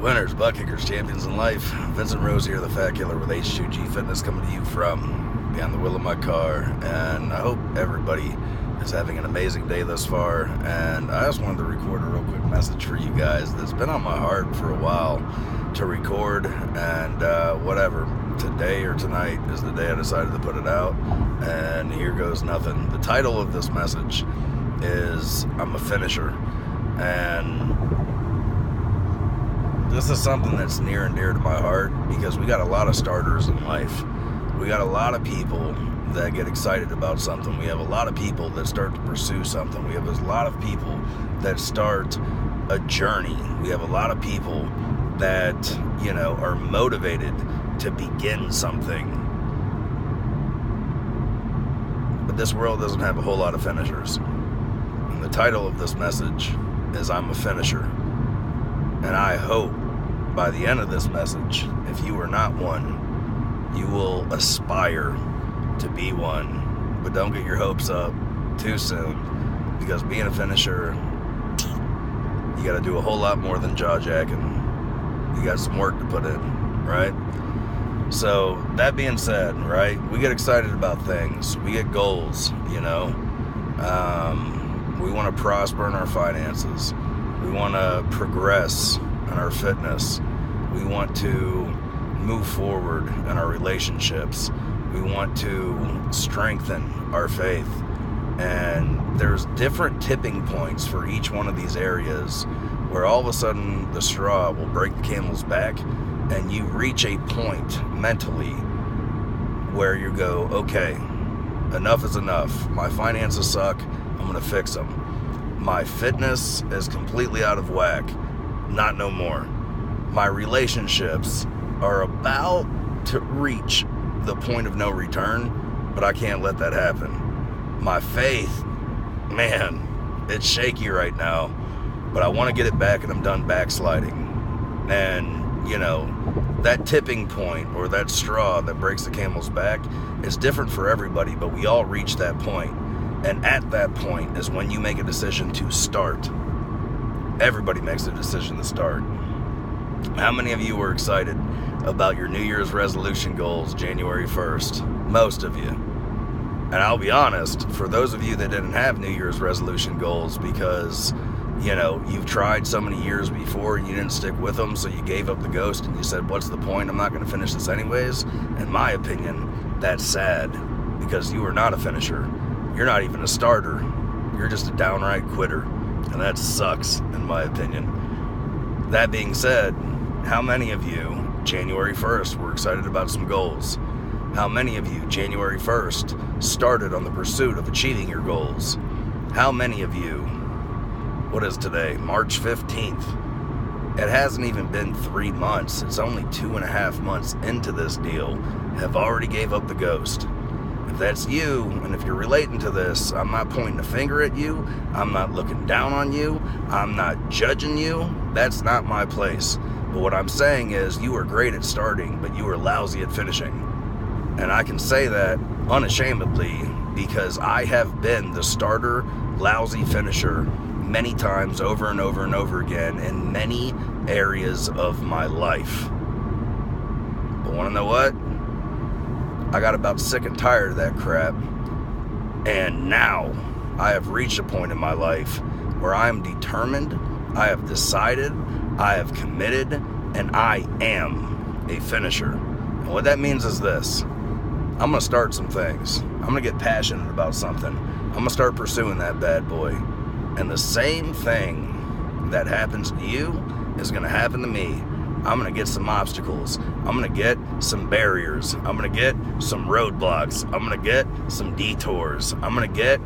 Winners, butt kickers, champions in life. Vincent Rose here, the Fat Killer with H2G Fitness, coming to you from behind the wheel of my car. And I hope everybody is having an amazing day thus far. And I just wanted to record a real quick message for you guys that's been on my heart for a while to record. And whatever, today or tonight is the day I decided to put it out. And here goes nothing. The title of this message is I'm a Finisher. And this is something that's near and dear to my heart because we got a lot of starters in life. We got a lot of people that get excited about something. We have a lot of people that start to pursue something. We have a lot of people that start a journey. We have a lot of people that, are motivated to begin something. But this world doesn't have a whole lot of finishers. And the title of this message is I'm a Finisher. And I hope by the end of this message, if you are not one, you will aspire to be one. But don't get your hopes up too soon, because being a finisher, you got to do a whole lot more than jaw jacking. You got some work to put in, right? So that being said, right, we get excited about things. We get goals, we want to prosper in our finances. We want to progress in our fitness. We want to move forward in our relationships. We want to strengthen our faith. And there's different tipping points for each one of these areas where all of a sudden the straw will break the camel's back and you reach a point mentally where you go, okay, enough is enough. My finances suck. I'm going to fix them. My fitness is completely out of whack. Not no more. My relationships are about to reach the point of no return, but I can't let that happen. My faith, man, it's shaky right now, but I want to get it back and I'm done backsliding. And, that tipping point or that straw that breaks the camel's back is different for everybody, but we all reach that point. And at that point is when you make a decision to start. Everybody makes a decision to start. How many of you were excited about your New Year's resolution goals January 1st? Most of you. And I'll be honest, for those of you that didn't have New Year's resolution goals because, you've tried so many years before and you didn't stick with them, so you gave up the ghost and you said, what's the point? I'm not going to finish this anyways. In my opinion, that's sad because you are not a finisher. You're not even a starter. You're just a downright quitter. And that sucks, in my opinion. That being said, how many of you, January 1st, were excited about some goals? How many of you, January 1st, started on the pursuit of achieving your goals? How many of you, what is today, March 15th? It hasn't even been 3 months. It's only 2.5 months into this deal, have already gave up the ghost. If that's you, and if you're relating to this, I'm not pointing a finger at you. I'm not looking down on you. I'm not judging you. That's not my place. But what I'm saying is you are great at starting, but you are lousy at finishing. And I can say that unashamedly because I have been the starter, lousy finisher many times over and over and over again in many areas of my life. But want to know what? I got about sick and tired of that crap, and now I have reached a point in my life where I am determined, I have decided, I have committed, and I am a finisher. And what that means is this: I'm going to start some things. I'm going to get passionate about something. I'm going to start pursuing that bad boy. And the same thing that happens to you is going to happen to me. I'm going to get some obstacles. I'm going to get some barriers. I'm going to get some roadblocks. I'm going to get some detours. I'm going to get,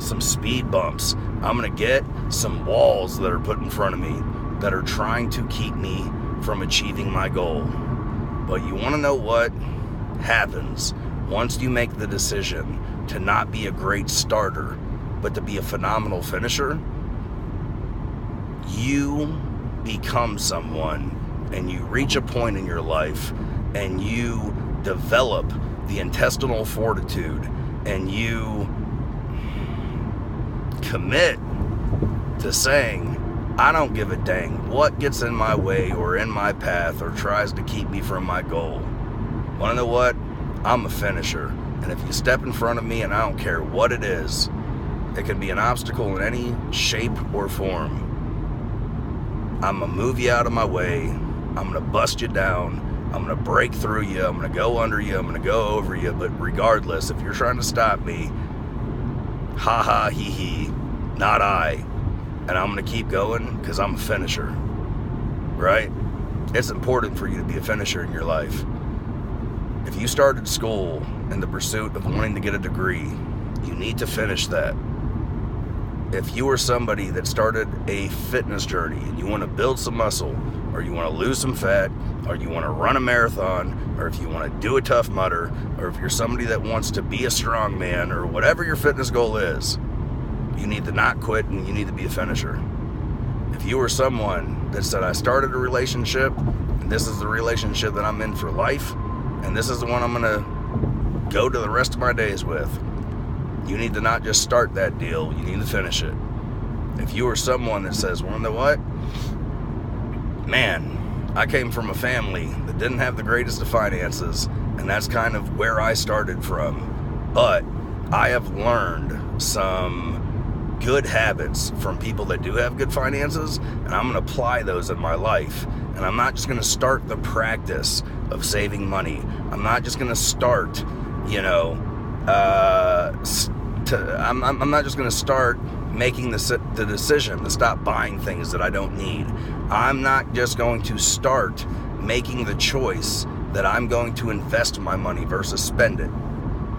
some speed bumps. I'm going to get some walls that are put in front of me that are trying to keep me from achieving my goal. But you want to know what happens once you make the decision to not be a great starter, but to be a phenomenal finisher? You become someone and you reach a point in your life and you develop the intestinal fortitude and you commit to saying, I don't give a dang what gets in my way or in my path or tries to keep me from my goal. Want to know what? I'm a finisher. And if you step in front of me, and I don't care what it is, it can be an obstacle in any shape or form, I'm going to move you out of my way. I'm going to bust you down. I'm going to break through you. I'm going to go under you. I'm going to go over you. But regardless, if you're trying to stop me, ha ha, hee hee, not I. And I'm going to keep going because I'm a finisher, right? It's important for you to be a finisher in your life. If you started school in the pursuit of wanting to get a degree, you need to finish that. If you are somebody that started a fitness journey and you want to build some muscle, or you want to lose some fat, or you want to run a marathon, or if you want to do a Tough Mudder, or if you're somebody that wants to be a strong man, or whatever your fitness goal is, you need to not quit and you need to be a finisher. If you are someone that said, I started a relationship and this is the relationship that I'm in for life, and this is the one I'm going to go to the rest of my days with, you need to not just start that deal, you need to finish it. If you are someone that says, well, you know what? Man, I came from a family that didn't have the greatest of finances, and that's kind of where I started from. But I have learned some good habits from people that do have good finances, and I'm going to apply those in my life. And I'm not just going to start the practice of saving money. I'm not just going to start, I'm not just going to start making the decision to stop buying things that I don't need. I'm not just going to start making the choice that I'm going to invest my money versus spend it.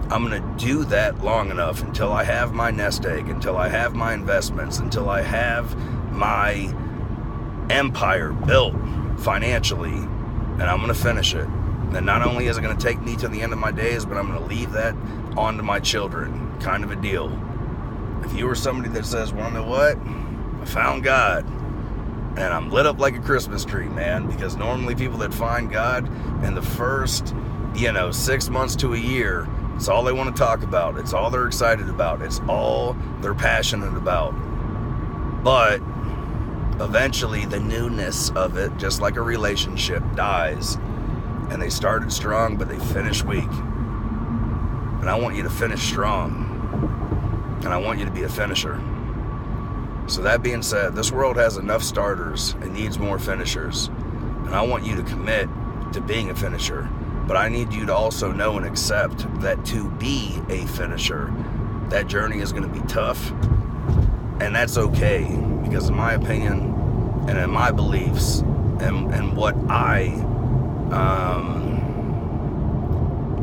I'm going to do that long enough until I have my nest egg, until I have my investments, until I have my empire built financially, and I'm going to finish it. And not only is it going to take me to the end of my days, but I'm going to leave that on to my children, kind of a deal. If you were somebody that says, well, you know what? I found God, and I'm lit up like a Christmas tree, man, because normally people that find God in the first, 6 months to a year, it's all they want to talk about. It's all they're excited about. It's all they're passionate about. But eventually the newness of it, just like a relationship, dies. And they started strong, but they finish weak. And I want you to finish strong. And I want you to be a finisher. So that being said, this world has enough starters and needs more finishers. And I want you to commit to being a finisher. But I need you to also know and accept that to be a finisher, that journey is going to be tough. And that's okay, because in my opinion and in my beliefs and what I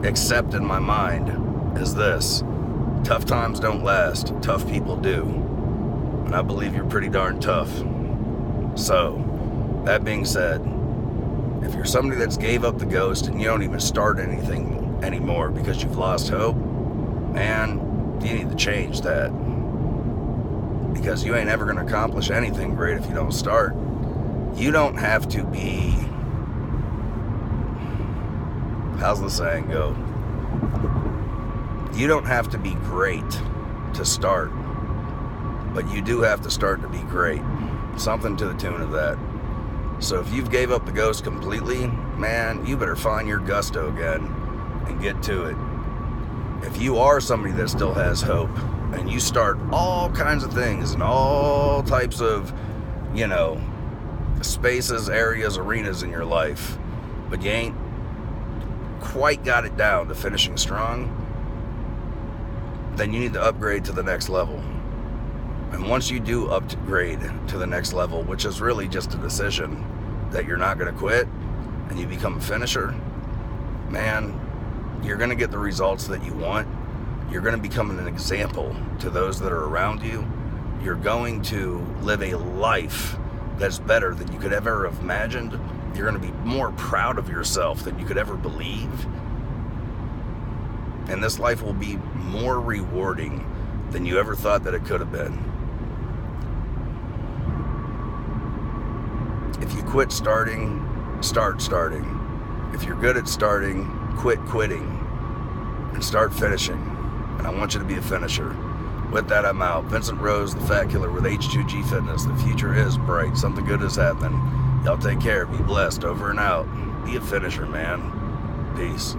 accept in my mind is this: tough times don't last, tough people do. And I believe you're pretty darn tough. So, that being said, if you're somebody that's gave up the ghost and you don't even start anything anymore because you've lost hope, man, you need to change that. Because you ain't ever going to accomplish anything great if you don't start. You don't have to be, how's the saying go? You don't have to be great to start, but you do have to start to be great. Something to the tune of that. So if you've gave up the ghost completely, man, you better find your gusto again and get to it. If you are somebody that still has hope and you start all kinds of things and all types of, spaces, areas, arenas in your life, but you ain't quite got it down to finishing strong, then you need to upgrade to the next level. And once you do upgrade to the next level, which is really just a decision that you're not going to quit, and you become a finisher, man, you're going to get the results that you want. You're going to become an example to those that are around you. You're going to live a life that's better than you could ever have imagined. You're going to be more proud of yourself than you could ever believe. And this life will be more rewarding than you ever thought that it could have been. If you quit starting, start starting. If you're good at starting, quit quitting and start finishing. And I want you to be a finisher. With that, I'm out. Vincent Rose, the Fat Killer with H2G Fitness. The future is bright. Something good is happening. Y'all take care. Be blessed. Over and out. Be a finisher, man. Peace.